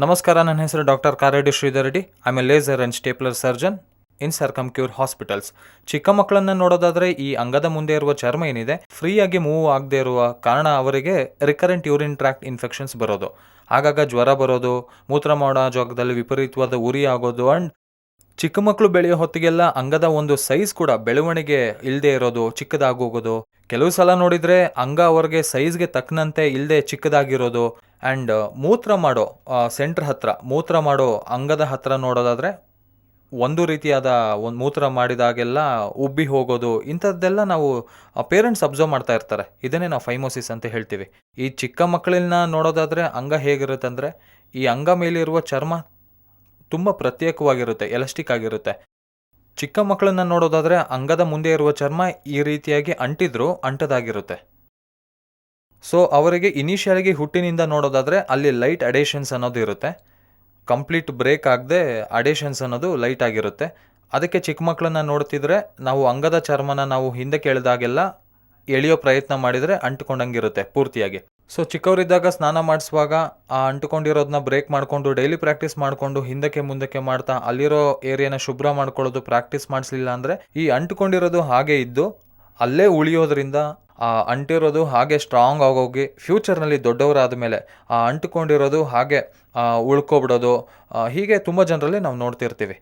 ನಮಸ್ಕಾರ, ನನ್ನ ಹೆಸರು doctor Kareddy Sridhar Reddy. I am a laser and stapler surgeon in Circumcure hospitals. ಚಿಕ್ಕ ಮಕ್ಕಳನ್ನ ನೋಡೋದಾದ್ರೆ ಈ ಅಂಗದ ಮುಂದೆ ಇರುವ ಚರ್ಮ ಏನಿದೆ ಫ್ರೀಯಾಗಿ ಮೂವ್ ಆಗದೆ ಇರುವ ಕಾರಣ ಅವರಿಗೆ ರಿಕರೆಂಟ್ ಯೂರಿನ್ ಟ್ರ್ಯಾಕ್ಟ್ ಇನ್ಫೆಕ್ಷನ್ಸ್ ಬರೋದು, ಆಗಾಗ ಜ್ವರ ಬರೋದು, ಮೂತ್ರ ಮಾಡೋ ಜಾಗದಲ್ಲಿ ವಿಪರೀತವಾದ ಉರಿ ಆಗೋದು ಅಂಡ್ ಚಿಕ್ಕ ಮಕ್ಕಳು ಬೆಳೆಯೋ ಹೊತ್ತಿಗೆಲ್ಲ ಅಂಗದ ಒಂದು ಸೈಜ್ ಕೂಡ ಬೆಳವಣಿಗೆ ಇಲ್ಲದೆ ಇರೋದು, ಚಿಕ್ಕದಾಗೋಗೋದು. ಕೆಲವು ಸಲ ನೋಡಿದರೆ ಅಂಗ ಅವ್ರಿಗೆ ಸೈಜ್ಗೆ ತಕ್ಕನಂತೆ ಇಲ್ಲದೆ ಚಿಕ್ಕದಾಗಿರೋದು. ಆ್ಯಂಡ್ ಮೂತ್ರ ಮಾಡೋ ಮೂತ್ರ ಮಾಡೋ ಅಂಗದ ಹತ್ರ ನೋಡೋದಾದರೆ ಒಂದು ರೀತಿಯಾದ ಒಂದು ಮೂತ್ರ ಮಾಡಿದಾಗೆಲ್ಲ ಉಬ್ಬಿ ಹೋಗೋದು, ಇಂಥದ್ದೆಲ್ಲ ನಾವು ಪೇರೆಂಟ್ಸ್ ಅಬ್ಸರ್ವ್ ಮಾಡ್ತಾ ಇರ್ತಾರೆ. ಇದನ್ನೇ ನಾವು ಫೈಮೋಸಿಸ್ ಅಂತ ಹೇಳ್ತೀವಿ. ಈ ಚಿಕ್ಕ ಮಕ್ಕಳನ್ನ ನೋಡೋದಾದರೆ ಅಂಗ ಹೇಗಿರುತ್ತೆ ಅಂದರೆ, ಈ ಅಂಗ ಮೇಲಿರುವ ಚರ್ಮ ತುಂಬ ಪ್ರತ್ಯೇಕವಾಗಿರುತ್ತೆ, ಎಲಾಸ್ಟಿಕ್ ಆಗಿರುತ್ತೆ. ಚಿಕ್ಕ ಮಕ್ಕಳನ್ನ ನೋಡೋದಾದರೆ ಅಂಗದ ಮುಂದೆ ಇರುವ ಚರ್ಮ ಈ ರೀತಿಯಾಗಿ ಅಂಟದಾಗಿರುತ್ತೆ. ಸೊ ಅವರಿಗೆ ಇನಿಷಿಯಲಾಗಿ ಹುಟ್ಟಿನಿಂದ ನೋಡೋದಾದರೆ ಅಲ್ಲಿ ಲೈಟ್ ಅಡೇಷನ್ಸ್ ಅನ್ನೋದು ಇರುತ್ತೆ. ಕಂಪ್ಲೀಟ್ ಬ್ರೇಕ್ ಆಗದೆ ಅಡೇಷನ್ಸ್ ಅನ್ನೋದು ಲೈಟ್ ಆಗಿರುತ್ತೆ. ಅದಕ್ಕೆ ಚಿಕ್ಕ ಮಕ್ಕಳನ್ನ ನೋಡ್ತಿದ್ರೆ ನಾವು ಅಂಗದ ಚರ್ಮನ ನಾವು ಹಿಂದಕ್ಕೆ ಎಳೆದಾಗೆಲ್ಲ ಎಳೆಯೋ ಪ್ರಯತ್ನ ಮಾಡಿದರೆ ಅಂಟ್ಕೊಂಡಂಗಿರುತ್ತೆ ಪೂರ್ತಿಯಾಗಿ. ಸೊ ಚಿಕ್ಕವರಿದ್ದಾಗ ಸ್ನಾನ ಮಾಡಿಸುವಾಗ ಆ ಅಂಟ್ಕೊಂಡಿರೋದನ್ನ ಬ್ರೇಕ್ ಮಾಡಿಕೊಂಡು ಡೈಲಿ ಪ್ರಾಕ್ಟೀಸ್ ಮಾಡಿಕೊಂಡು ಹಿಂದಕ್ಕೆ ಮುಂದಕ್ಕೆ ಮಾಡ್ತಾ ಅಲ್ಲಿರೋ ಏರಿಯಾನ ಶುಭ್ರ ಮಾಡ್ಕೊಳ್ಳೋದು ಪ್ರಾಕ್ಟೀಸ್ ಮಾಡಿಸ್ಲಿಲ್ಲ ಅಂದರೆ ಈ ಅಂಟ್ಕೊಂಡಿರೋದು ಹಾಗೆ ಇದ್ದು ಅಲ್ಲೇ ಉಳಿಯೋದ್ರಿಂದ ಆ ಅಂಟಿರೋದು ಹಾಗೆ ಸ್ಟ್ರಾಂಗ್ ಆಗೋಗಿ ಫ್ಯೂಚರ್ನಲ್ಲಿ ದೊಡ್ಡವರಾದ ಮೇಲೆ ಆ ಅಂಟುಕೊಂಡಿರೋದು ಹಾಗೆ ಉಳ್ಕೊಬಿಡೋದು, ಹೀಗೆ ತುಂಬ ಜನರಲ್ಲಿ ನಾವು ನೋಡ್ತಿರ್ತೀವಿ.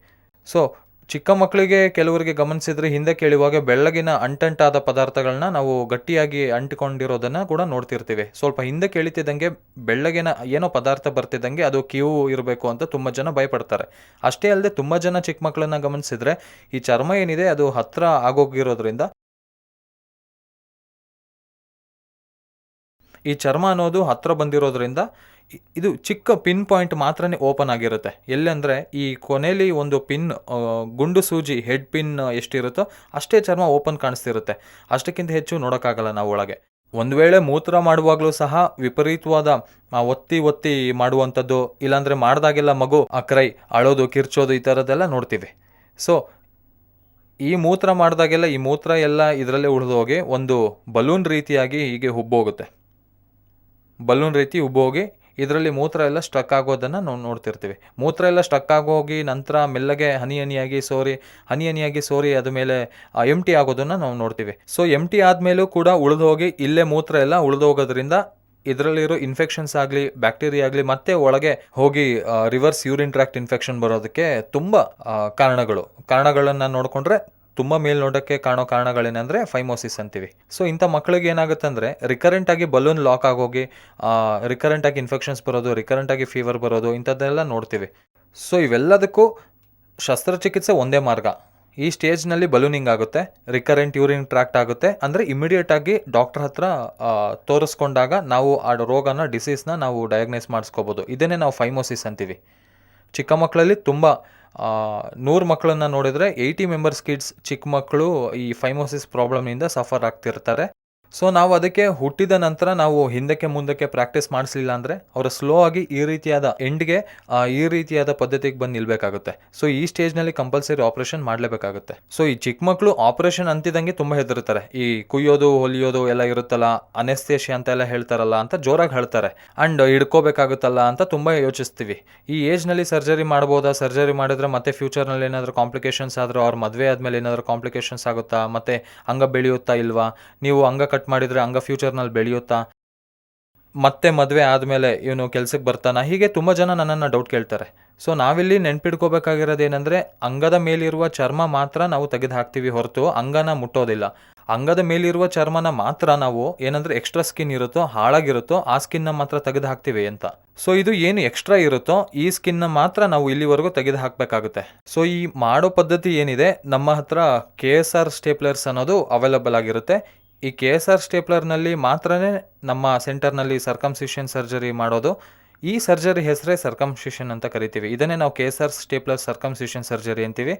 ಸೊ ಚಿಕ್ಕ ಮಕ್ಕಳಿಗೆ ಕೆಲವರಿಗೆ ಗಮನಿಸಿದ್ರೆ ಹಿಂದೆ ಕೇಳುವಾಗ ಬೆಳ್ಳಗಿನ ಅಂಟಂಟಾದ ಪದಾರ್ಥಗಳನ್ನ ನಾವು ಗಟ್ಟಿಯಾಗಿ ಅಂಟಿಕೊಂಡಿರೋದನ್ನು ಕೂಡ ನೋಡ್ತಿರ್ತೀವಿ. ಸ್ವಲ್ಪ ಹಿಂದೆ ಕೇಳಿತಿದ್ದಂಗೆ ಬೆಳ್ಳಗಿನ ಏನೋ ಪದಾರ್ಥ ಬರ್ತಿದ್ದಂಗೆ ಅದು ಕ್ಯೂ ಇರಬೇಕು ಅಂತ ತುಂಬ ಜನ ಭಯಪಡ್ತಾರೆ. ಅಷ್ಟೇ ಅಲ್ಲದೆ ತುಂಬ ಜನ ಚಿಕ್ಕ ಮಕ್ಕಳನ್ನ ಗಮನಿಸಿದ್ರೆ ಈ ಚರ್ಮ ಏನಿದೆ ಅದು ಹತ್ರ ಆಗೋಗಿರೋದ್ರಿಂದ ಈ ಚರ್ಮ ಅನ್ನೋದು ಹತ್ರ ಬಂದಿರೋದ್ರಿಂದ ಇದು ಚಿಕ್ಕ ಪಿನ್ ಪಾಯಿಂಟ್ ಮಾತ್ರನೇ ಓಪನ್ ಆಗಿರುತ್ತೆ. ಎಲ್ಲಂದರೆ ಈ ಕೊನೆಯಲ್ಲಿ ಒಂದು ಪಿನ್ ಗುಂಡು ಸೂಜಿ ಹೆಡ್ ಪಿನ್ ಎಷ್ಟಿರುತ್ತೋ ಅಷ್ಟೇ ಚರ್ಮ ಓಪನ್ ಕಾಣಿಸ್ತಿರುತ್ತೆ. ಅಷ್ಟಕ್ಕಿಂತ ಹೆಚ್ಚು ನೋಡೋಕ್ಕಾಗಲ್ಲ ನಾವು ಒಳಗೆ. ಒಂದು ವೇಳೆ ಮೂತ್ರ ಮಾಡುವಾಗಲೂ ಸಹ ವಿಪರೀತವಾದ ಒತ್ತಿ ಮಾಡುವಂಥದ್ದು, ಇಲ್ಲಾಂದರೆ ಮಾಡಿದಾಗೆಲ್ಲ ಮಗು ಕ್ರೈ ಅಳೋದು, ಕಿರ್ಚೋದು, ಈ ಥರದ್ದೆಲ್ಲ ನೋಡ್ತೀವಿ. ಸೊ ಈ ಮೂತ್ರ ಮಾಡಿದಾಗೆಲ್ಲ ಈ ಮೂತ್ರ ಎಲ್ಲ ಇದರಲ್ಲೇ ಉಳಿದೋಗಿ ಒಂದು ಬಲೂನ್ ರೀತಿಯಾಗಿ ಹೀಗೆ ಹುಬ್ಬೋಗುತ್ತೆ. ಬಲೂನ್ ರೀತಿ ಉಬ್ಬೋಗಿ ಇದರಲ್ಲಿ ಮೂತ್ರ ಎಲ್ಲ ಸ್ಟಕ್ ಆಗೋದನ್ನು ನಾವು ನೋಡ್ತಿರ್ತೀವಿ. ಮೂತ್ರ ಎಲ್ಲ ಸ್ಟಕ್ ಆಗೋಗಿ ನಂತರ ಮೆಲ್ಲಗೆ ಹನಿ ಹನಿಯಾಗಿ ಸೋರಿ ಅದ ಮೇಲೆ ಎಂಟಿ ಆಗೋದನ್ನು ನಾವು ನೋಡ್ತೀವಿ. ಸೊ ಎಂಟಿ ಆದಮೇಲೂ ಕೂಡ ಉಳಿದೋಗಿ ಇಲ್ಲೇ ಮೂತ್ರ ಎಲ್ಲ ಉಳಿದೋಗೋದ್ರಿಂದ ಇದರಲ್ಲಿರೋ ಇನ್ಫೆಕ್ಷನ್ಸ್ ಆಗಲಿ, ಬ್ಯಾಕ್ಟೀರಿಯಾ ಆಗಲಿ ಮತ್ತೆ ಒಳಗೆ ಹೋಗಿ ರಿವರ್ಸ್ ಯೂರಿನ್ ಟ್ರ್ಯಾಕ್ಟ್ ಇನ್ಫೆಕ್ಷನ್ ಬರೋದಕ್ಕೆ ತುಂಬ ಕಾರಣಗಳನ್ನು ನೋಡಿಕೊಂಡ್ರೆ ತುಂಬ ಮೇಲ್ನೋಟಕ್ಕೆ ಕಾಣೋ ಕಾರಣಗಳೇನೆಂದರೆ ಫೈಮೋಸಿಸ್ ಅಂತೀವಿ. ಸೊ ಇಂಥ ಮಕ್ಕಳಿಗೆ ಏನಾಗುತ್ತೆ ಅಂದರೆ ರಿಕರೆಂಟಾಗಿ ಬಲೂನ್ ಲಾಕ್ ಆಗೋಗಿ ರಿಕರೆಂಟಾಗಿ ಇನ್ಫೆಕ್ಷನ್ಸ್ ಬರೋದು, ರಿಕರೆಂಟಾಗಿ ಫೀವರ್ ಬರೋದು, ಇಂಥದ್ದೆಲ್ಲ ನೋಡ್ತೀವಿ. ಸೊ ಇವೆಲ್ಲದಕ್ಕೂ ಶಸ್ತ್ರಚಿಕಿತ್ಸೆ ಒಂದೇ ಮಾರ್ಗ. ಈ ಸ್ಟೇಜ್ನಲ್ಲಿ ಬಲೂನಿಂಗ್ ಆಗುತ್ತೆ, ರಿಕರೆಂಟ್ ಯೂರಿನ್ ಟ್ರ್ಯಾಕ್ಟ್ ಆಗುತ್ತೆ ಅಂದರೆ ಇಮಿಡಿಯೇಟಾಗಿ ಡಾಕ್ಟರ್ ಹತ್ರ ತೋರಿಸ್ಕೊಂಡಾಗ ನಾವು ಆ ರೋಗನ ಡಿಸೀಸ್ನ ನಾವು ಡಯಾಗ್ನೈಸ್ ಮಾಡಿಸ್ಕೋಬೋದು. ಇದನ್ನೇ ನಾವು ಫೈಮೋಸಿಸ್ ಅಂತೀವಿ. ಚಿಕ್ಕ ಮಕ್ಕಳಲ್ಲಿ ತುಂಬ 100 ಮಕ್ಕಳನ್ನ ನೋಡಿದರೆ 80 ಮೆಂಬರ್ಸ್ ಕಿಡ್ಸ್ ಚಿಕ್ಕ ಮಕ್ಕಳು ಈ ಫೈಮೋಸಿಸ್ ಪ್ರಾಬ್ಲಮ್ನಿಂದ ಸಫರ್ ಆಗ್ತಿರ್ತಾರೆ. ಸೊ ನಾವು ಅದಕ್ಕೆ ಹುಟ್ಟಿದ ನಂತರ ನಾವು ಹಿಂದಕ್ಕೆ ಮುಂದಕ್ಕೆ ಪ್ರಾಕ್ಟೀಸ್ ಮಾಡಿಸಲಿಲ್ಲ ಅಂದರೆ ಅವರು ಸ್ಲೋ ಆಗಿ ಈ ರೀತಿಯಾದ ಪದ್ಧತಿಗೆ ಬಂದು ನಿಲ್ಲಬೇಕಾಗುತ್ತೆ. ಸೊ ಈ ಸ್ಟೇಜ್ನಲ್ಲಿ ಕಂಪಲ್ಸರಿ ಆಪರೇಷನ್ ಮಾಡಲೇಬೇಕಾಗುತ್ತೆ. ಸೊ ಈ ಚಿಕ್ಕ ಮಕ್ಕಳು ಆಪರೇಷನ್ ಅಂತಿದ್ದಂಗೆ ತುಂಬ ಹೆದರ್ತಾರೆ. ಈ ಕುಯ್ಯೋದು ಹೊಲಿಯೋದು ಎಲ್ಲ ಇರುತ್ತಲ್ಲ, ಅನೆಸ್ಥೇಷಿಯಾ ಅಂತ ಎಲ್ಲ ಹೇಳ್ತಾರಲ್ಲ ಅಂತ ಜೋರಾಗಿ ಹೇಳ್ತಾರೆ. ಆ್ಯಂಡ್ ಹಿಡ್ಕೋಬೇಕಾಗುತ್ತಲ್ಲ ಅಂತ ತುಂಬ ಯೋಚಿಸ್ತೀವಿ. ಈ ಏಜ್ನಲ್ಲಿ ಸರ್ಜರಿ ಮಾಡ್ಬೋದಾ, ಸರ್ಜರಿ ಮಾಡಿದ್ರೆ ಮತ್ತೆ ಫ್ಯೂಚರ್ನಲ್ಲಿ ಏನಾದರೂ ಕಾಂಪ್ಲಿಕೇಶನ್ಸ್ ಆದರೂ, ಅವ್ರ ಮದುವೆ ಆದಮೇಲೆ ಏನಾದರೂ ಕಾಂಪ್ಲಿಕೇಶನ್ಸ್ ಆಗುತ್ತಾ, ಮತ್ತೆ ಅಂಗ ಬೆಳೆಯುತ್ತಾ ಇಲ್ವಾ, ನೀವು ಅಂಗ ಕಟ್ ಮಾಡಿದರೆ ಅಂಗ ಫ್ಯೂಚರ್ನಲ್ಲಿ ಬೆಳೆಯುತ್ತಾ, ಮತ್ತೆ ಮದುವೆ ಆದಮೇಲೆ ಇವನು ಕೆಲ್ಸಕ್ಕೆ ಬರ್ತಾನ, ಹೀಗೆ ತುಂಬ ಜನ ನನ್ನನ್ನು ಡೌಟ್ ಕೇಳ್ತಾರೆ. ಸೊ ನಾವಿಲ್ಲಿ ನೆನ್ಪಿಡ್ಕೋಬೇಕಾಗಿರೋದೇನೆಂದರೆ ಅಂಗದ ಮೇಲಿರುವ ಚರ್ಮ ಮಾತ್ರ ನಾವು ತೆಗೆದು ಹಾಕ್ತೀವಿ ಹೊರತು ಅಂಗನ ಮುಟ್ಟೋದಿಲ್ಲ. ಅಂಗದ ಮೇಲಿರುವ ಚರ್ಮನ ಮಾತ್ರ ನಾವು ಏನಂದರೆ ಎಕ್ಸ್ಟ್ರಾ ಸ್ಕಿನ್ ಇರುತ್ತೋ, ಹಾಳಾಗಿರುತ್ತೋ ಆ ಸ್ಕಿನ್ನ ಮಾತ್ರ ತೆಗೆದು ಹಾಕ್ತೀವಿ ಅಂತ. ಸೊ ಇದು ಏನು ಎಕ್ಸ್ಟ್ರಾ ಇರುತ್ತೋ ಈ ಸ್ಕಿನ್ನ ಮಾತ್ರ ನಾವು ಇಲ್ಲಿವರೆಗೂ ತೆಗೆದು ಹಾಕಬೇಕಾಗುತ್ತೆ. ಸೊ ಈ ಮಾಡೋ ಪದ್ಧತಿ ಏನಿದೆ, ನಮ್ಮ ಹತ್ರ KSR ಸ್ಟೇಪ್ಲರ್ಸ್ ಅನ್ನೋದು ಅವೈಲಬಲ್ ಆಗಿರುತ್ತೆ. ಈ KSR ಸ್ಟೇಪ್ಲರ್ನಲ್ಲಿ ಮಾತ್ರನೇ ನಮ್ಮ ಸೆಂಟರ್ನಲ್ಲಿ ಸರ್ಕಮ್ಸಿಷನ್ ಸರ್ಜರಿ ಮಾಡೋದು. ಈ ಸರ್ಜರಿ ಹೆಸರೇ ಸರ್ಕಮ್ಸಿಷನ್ ಅಂತ ಕರಿತೀವಿ. ಇದನ್ನೇ ನಾವು KSR ಸ್ಟೇಪ್ಲರ್ ಸರ್ಕಮ್ಸಿಷನ್ ಸರ್ಜರಿ ಅಂತೀವಿ.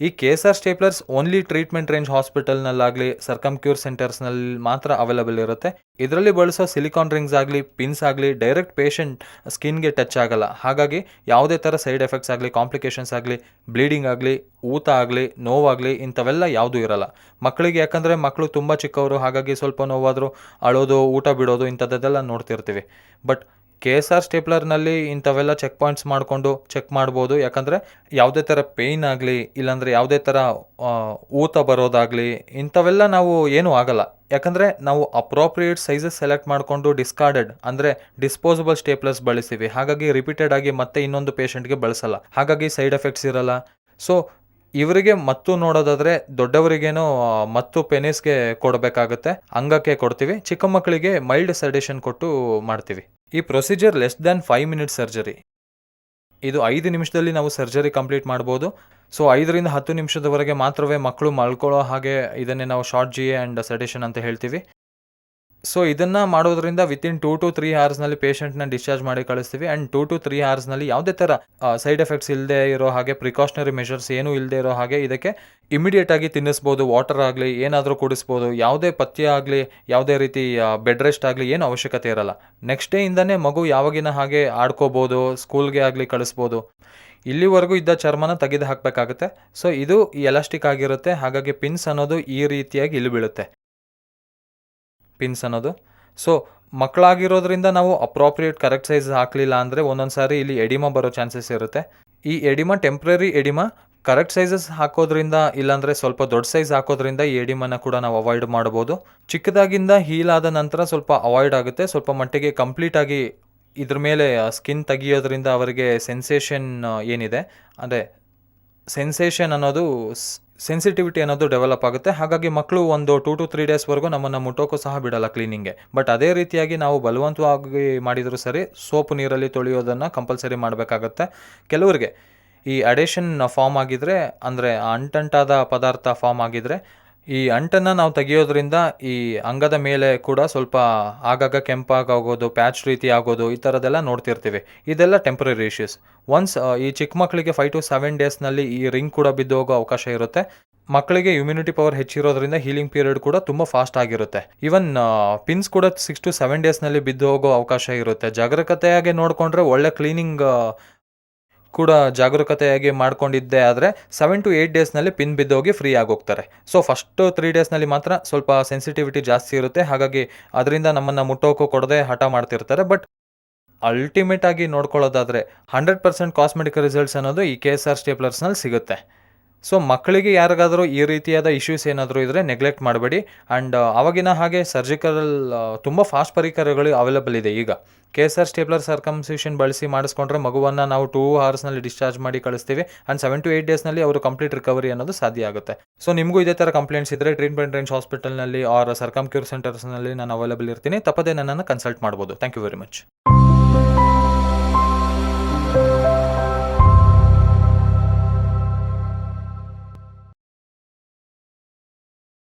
ಈ KSR ಸ್ಟೇಪ್ಲರ್ಸ್ ಓನ್ಲಿ ಟ್ರೀಟ್ಮೆಂಟ್ ರೇಂಜ್ ಹಾಸ್ಪಿಟಲ್ನಲ್ಲಾಗಲಿ ಸರ್ಕಮ್ಕ್ಯೂರ್ ಸೆಂಟರ್ಸ್ನಲ್ಲಿ ಮಾತ್ರ ಅವೈಲಬಲ್ ಇರುತ್ತೆ. ಇದರಲ್ಲಿ ಬಳಸೋ ಸಿಲಿಕಾನ್ ರಿಂಗ್ಸ್ ಆಗಲಿ, ಪಿನ್ಸ್ ಆಗಲಿ ಡೈರೆಕ್ಟ್ ಪೇಷಂಟ್ ಸ್ಕಿನ್ಗೆ ಟಚ್ ಆಗಲ್ಲ. ಹಾಗಾಗಿ ಯಾವುದೇ ಥರ ಸೈಡ್ ಎಫೆಕ್ಟ್ಸ್ ಆಗಲಿ, ಕಾಂಪ್ಲಿಕೇಶನ್ಸ್ ಆಗಲಿ, ಬ್ಲೀಡಿಂಗ್ ಆಗಲಿ, ಊತ ಆಗಲಿ, ನೋವಾಗಲಿ ಇಂಥವೆಲ್ಲ ಯಾವುದೂ ಇರಲ್ಲ. ಮಕ್ಕಳಿಗೆ ಯಾಕಂದರೆ ಮಕ್ಕಳು ತುಂಬ ಚಿಕ್ಕವರು, ಹಾಗಾಗಿ ಸ್ವಲ್ಪ ನೋವಾದರೂ ಅಳೋದು, ಊಟ ಬಿಡೋದು ಇಂಥದ್ದೆಲ್ಲ ನೋಡ್ತಿರ್ತೀವಿ. ಬಟ್ KSR ಸ್ಟೇಪ್ಲರ್ನಲ್ಲಿ ಇಂಥವೆಲ್ಲ ಚೆಕ್ ಪಾಯಿಂಟ್ಸ್ ಮಾಡಿಕೊಂಡು ಚೆಕ್ ಮಾಡ್ಬೋದು. ಯಾಕಂದರೆ ಯಾವುದೇ ಥರ ಪೇಯ್ನ್ ಆಗಲಿ ಇಲ್ಲಾಂದರೆ ಯಾವುದೇ ಥರ ಊತ ಬರೋದಾಗಲಿ ಇಂಥವೆಲ್ಲ ನಾವು ಏನೂ ಆಗಲ್ಲ. ಯಾಕಂದರೆ ನಾವು ಅಪ್ರೋಪ್ರಿಯೇಟ್ ಸೈಜಸ್ ಸೆಲೆಕ್ಟ್ ಮಾಡಿಕೊಂಡು ಡಿಸ್ಕಾರ್ಡೆಡ್ ಅಂದರೆ ಡಿಸ್ಪೋಸಬಲ್ ಸ್ಟೇಪ್ಲರ್ಸ್ ಬಳಸ್ತೀವಿ. ಹಾಗಾಗಿ ರಿಪೀಟೆಡ್ ಆಗಿ ಮತ್ತೆ ಇನ್ನೊಂದು ಪೇಷಂಟ್ಗೆ ಬಳಸಲ್ಲ. ಹಾಗಾಗಿ ಸೈಡ್ ಎಫೆಕ್ಟ್ಸ್ ಇರಲ್ಲ. ಸೊ ಇವರಿಗೆ ಮತ್ತು ನೋಡೋದಾದರೆ ದೊಡ್ಡವರಿಗೇನೋ ಮತ್ತು ಪೆನಿಸ್ಗೆ ಕೊಡಬೇಕಾಗುತ್ತೆ, ಅಂಗಕ್ಕೆ ಕೊಡ್ತೀವಿ. ಚಿಕ್ಕ ಮಕ್ಕಳಿಗೆ ಮೈಲ್ಡ್ ಸೆಡೇಷನ್ ಕೊಟ್ಟು ಮಾಡ್ತೀವಿ. ಈ procedure less than 5 minutes surgery. ಇದು 5 ನಿಮಿಷದಲ್ಲಿ ನಾವು ಸರ್ಜರಿ ಕಂಪ್ಲೀಟ್ ಮಾಡ್ಬೋದು. ಸೊ 5ರಿಂದ 10 ನಿಮಿಷದವರೆಗೆ ಮಾತ್ರವೇ ಮಕ್ಕಳು ಮಲ್ಕೊಳ್ಳೋ ಹಾಗೆ ಇದನ್ನೇ ನಾವು ಶಾರ್ಟ್ GA ಆ್ಯಂಡ್ ಸೆಡೇಷನ್ ಅಂತ ಹೇಳ್ತೀವಿ. ಸೊ ಇದನ್ನು ಮಾಡೋದ್ರಿಂದ ವಿತಿನ್ 2 to 3 ಅವರ್ಸ್ನಲ್ಲಿ ಪೇಷಂಟ್ನ ಡಿಸ್ಚಾರ್ಜ್ ಮಾಡಿ ಕಳಿಸ್ತೀವಿ. ಆ್ಯಂಡ್ 2 to 3 ಅವರ್ಸ್ನಲ್ಲಿ ಯಾವುದೇ ಥರ ಸೈಡ್ ಎಫೆಕ್ಟ್ಸ್ ಇಲ್ಲದೆ ಇರೋ ಹಾಗೆ, ಪ್ರಿಕಾಷನರಿ ಮೆಷರ್ಸ್ ಏನೂ ಇಲ್ಲದೆ ಇರೋ ಹಾಗೆ ಇದಕ್ಕೆ ಇಮಿಡಿಯೇಟಾಗಿ ತಿನ್ನಿಸ್ಬೋದು. ವಾಟರ್ ಆಗಲಿ ಏನಾದರೂ ಕುಡಿಸ್ಬೋದು. ಯಾವುದೇ ಪಥ್ಯ ಆಗಲಿ ಯಾವುದೇ ರೀತಿ ಬೆಡ್ ರೆಸ್ಟ್ ಆಗಲಿ ಏನು ಅವಶ್ಯಕತೆ ಇರಲ್ಲ. ನೆಕ್ಸ್ಟ್ ಡೇಯಿಂದನೇ ಮಗು ಯಾವಾಗಿನ ಹಾಗೆ ಆಡ್ಕೋಬೋದು, ಸ್ಕೂಲ್ಗೆ ಆಗಲಿ ಕಳಿಸ್ಬೋದು. ಇಲ್ಲಿವರೆಗೂ ಇದ್ದ ಚರ್ಮನ ತೆಗೆದು ಹಾಕಬೇಕಾಗುತ್ತೆ. ಸೊ ಇದು ಎಲಾಸ್ಟಿಕ್ ಆಗಿರುತ್ತೆ. ಹಾಗಾಗಿ ಪಿನ್ಸ್ ಅನ್ನೋದು ಈ ರೀತಿಯಾಗಿ ಇಲ್ಲಿ ಬೀಳುತ್ತೆ. ಪಿನ್ಸ್ ಅನ್ನೋದು ಸೊ ಮಕ್ಕಳಾಗಿರೋದ್ರಿಂದ ನಾವು ಅಪ್ರೋಪ್ರಿಯೇಟ್ ಕರೆಕ್ಟ್ ಸೈಜ್ ಹಾಕಲಿಲ್ಲ ಅಂದರೆ ಒಂದೊಂದು ಸಾರಿ ಇಲ್ಲಿ ಎಡಿಮಾ ಬರೋ ಚಾನ್ಸಸ್ ಇರುತ್ತೆ. ಈ oedema temporary oedema. Correct sizes ಹಾಕೋದ್ರಿಂದ ಇಲ್ಲಾಂದರೆ ಸ್ವಲ್ಪ ದೊಡ್ಡ ಸೈಜ್ ಹಾಕೋದ್ರಿಂದ ಈ ಎಡಿಮಾನ ಕೂಡ ನಾವು ಅವಾಯ್ಡ್ ಮಾಡ್ಬೋದು. ಚಿಕ್ಕದಾಗಿಂದ ಹೀಲ್ ಆದ ನಂತರ ಸ್ವಲ್ಪ ಅವಾಯ್ಡ್ ಆಗುತ್ತೆ. ಸ್ವಲ್ಪ ಮಟ್ಟಿಗೆ ಕಂಪ್ಲೀಟಾಗಿ ಇದ್ರ ಮೇಲೆ ಸ್ಕಿನ್ ತೆಗಿಯೋದ್ರಿಂದ ಅವರಿಗೆ ಸೆನ್ಸೇಷನ್ ಏನಿದೆ ಅಂದರೆ ಸೆನ್ಸೇಷನ್ ಅನ್ನೋದು ಸೆನ್ಸಿಟಿವಿಟಿ ಅನ್ನೋದು ಡೆವಲಪ್ ಆಗುತ್ತೆ. ಹಾಗಾಗಿ ಮಕ್ಕಳು ಒಂದು 2 to 3 ಡೇಸ್ವರೆಗೂ ನಮ್ಮನ್ನು ಮುಟ್ಟೋಕ್ಕೂ ಸಹ ಬಿಡಲ್ಲ ಕ್ಲೀನಿಂಗ್ಗೆ. ಬಟ್ ಅದೇ ರೀತಿಯಾಗಿ ನಾವು ಬಲವಂತವಾಗಿ ಮಾಡಿದರೂ ಸರಿ ಸೋಪು ನೀರಲ್ಲಿ ತೊಳೆಯೋದನ್ನು ಕಂಪಲ್ಸರಿ ಮಾಡಬೇಕಾಗತ್ತೆ. ಕೆಲವರಿಗೆ ಈ ಅಡೇಷನ್ ಫಾರ್ಮ್ ಆಗಿದ್ದರೆ ಅಂದರೆ ಅಂಟಂಟಾದ ಪದಾರ್ಥ ಫಾರ್ಮ್ ಆಗಿದ್ದರೆ ಈ ಅಂಟನ್ನು ನಾವು ತೆಗಿಯೋದ್ರಿಂದ ಈ ಅಂಗದ ಮೇಲೆ ಕೂಡ ಸ್ವಲ್ಪ ಆಗಾಗ ಕೆಂಪಾಗೋದು, ಪ್ಯಾಚ್ ರೀತಿ ಆಗೋದು, ಈ ಥರದ್ದೆಲ್ಲ ನೋಡ್ತಿರ್ತೀವಿ. ಇದೆಲ್ಲ ಟೆಂಪ್ರರಿ ಇಶ್ಯೂಸ್. ಒನ್ಸ್ ಈ ಚಿಕ್ಕ ಮಕ್ಕಳಿಗೆ 5 to 7 ಡೇಸ್ನಲ್ಲಿ ಈ ರಿಂಗ್ ಕೂಡ ಬಿದ್ದು ಹೋಗೋ ಅವಕಾಶ ಇರುತ್ತೆ. ಮಕ್ಕಳಿಗೆ ಇಮ್ಯುನಿಟಿ ಪವರ್ ಹೆಚ್ಚಿರೋದ್ರಿಂದ ಹೀಲಿಂಗ್ ಪೀರಿಯಡ್ ಕೂಡ ತುಂಬ ಫಾಸ್ಟ್ ಆಗಿರುತ್ತೆ. ಈವನ್ ಪಿನ್ಸ್ ಕೂಡ 6 to 7 ಡೇಸ್ನಲ್ಲಿ ಬಿದ್ದು ಹೋಗೋ ಅವಕಾಶ ಇರುತ್ತೆ. ಜಾಗರೂಕತೆಯಾಗಿ ನೋಡಿಕೊಂಡ್ರೆ ಒಳ್ಳೆ ಕ್ಲೀನಿಂಗ್ ಕೂಡ ಜಾಗರೂಕತೆಯಾಗಿ ಮಾಡ್ಕೊಂಡಿದ್ದೆ ಆದರೆ 7 to 8 ಡೇಸ್ನಲ್ಲಿ ಪಿನ್ ಬಿದ್ದೋಗಿ ಫ್ರೀ ಆಗೋಗ್ತಾರೆ. ಸೊ ಫಸ್ಟು 3 ಡೇಸ್ನಲ್ಲಿ ಮಾತ್ರ ಸ್ವಲ್ಪ ಸೆನ್ಸಿಟಿವಿಟಿ ಜಾಸ್ತಿ ಇರುತ್ತೆ. ಹಾಗಾಗಿ ಅದರಿಂದ ನಮ್ಮನ್ನು ಮುಟ್ಟೋಕ್ಕೂ ಕೊಡದೆ ಹಠ ಮಾಡ್ತಿರ್ತಾರೆ. ಬಟ್ ಅಲ್ಟಿಮೇಟ್ ಆಗಿ ನೋಡ್ಕೊಳ್ಳೋದಾದರೆ 100% ಕಾಸ್ಮೆಟಿಕ್ ರಿಸಲ್ಟ್ಸ್ ಅನ್ನೋದು ಈ KSR ಸ್ಟೇಪ್ಲರ್ಸ್ನಲ್ಲಿ ಸಿಗುತ್ತೆ. ಸೊ ಮಕ್ಕಳಿಗೆ ಯಾರಿಗಾದರೂ ಈ ರೀತಿಯಾದ ಇಶ್ಯೂಸ್ ಏನಾದರೂ ಇದ್ದರೆ ನೆಗ್ಲೆಕ್ಟ್ ಮಾಡಬೇಡಿ. ಆ್ಯಂಡ್ ಆವಾಗಿನ ಹಾಗೆ ಸರ್ಜಿಕಲ್ ತುಂಬ ಫಾಸ್ಟ್ ಪರಿಕರಗಳು ಅವೈಲಬಲ್ ಇದೆ ಈಗ. KSR ಸ್ಟೇಪ್ಲರ್ ಸರ್ಕಮ್ಸಿಷನ್ ಬಳಸಿ ಮಾಡಿಸ್ಕೊಂಡ್ರೆ ಮಗುವನ್ನು ನಾವು 2 ಅವರ್ಸ್ನಲ್ಲಿ ಡಿಸ್ಚಾರ್ಜ್ ಮಾಡಿ ಕಳಿಸ್ತೀವಿ. ಆ್ಯಂಡ್ 7 to 8 ಡೇಸ್ನಲ್ಲಿ ಅವರು ಕಂಪ್ಲೀಟ್ ರಿಕವರಿ ಅನ್ನೋದು ಸಾಧ್ಯ ಆಗುತ್ತೆ. ಸೊ ನಿಮಗೂ ಇದೇ ಥರ ಕಂಪ್ಲೇಂಟ್ಸ್ ಇದ್ದರೆ ಟ್ರೀಟ್ಮೆಂಟ್ ರೇಂಜ್ ಹಾಸ್ಪಿಟಲ್ನಲ್ಲಿ ಆರ್ ಸರ್ಕಮ್ ಕ್ಯೂರ್ ಸೆಂಟರ್ಸ್ನಲ್ಲಿ ನಾನು ಅವೈಲಬಲ್ ಇರ್ತೀನಿ. ತಪ್ಪದೇ ನನ್ನನ್ನು ಕನ್ಸಲ್ಟ್ ಮಾಡ್ಬೋದು. Thank you very much.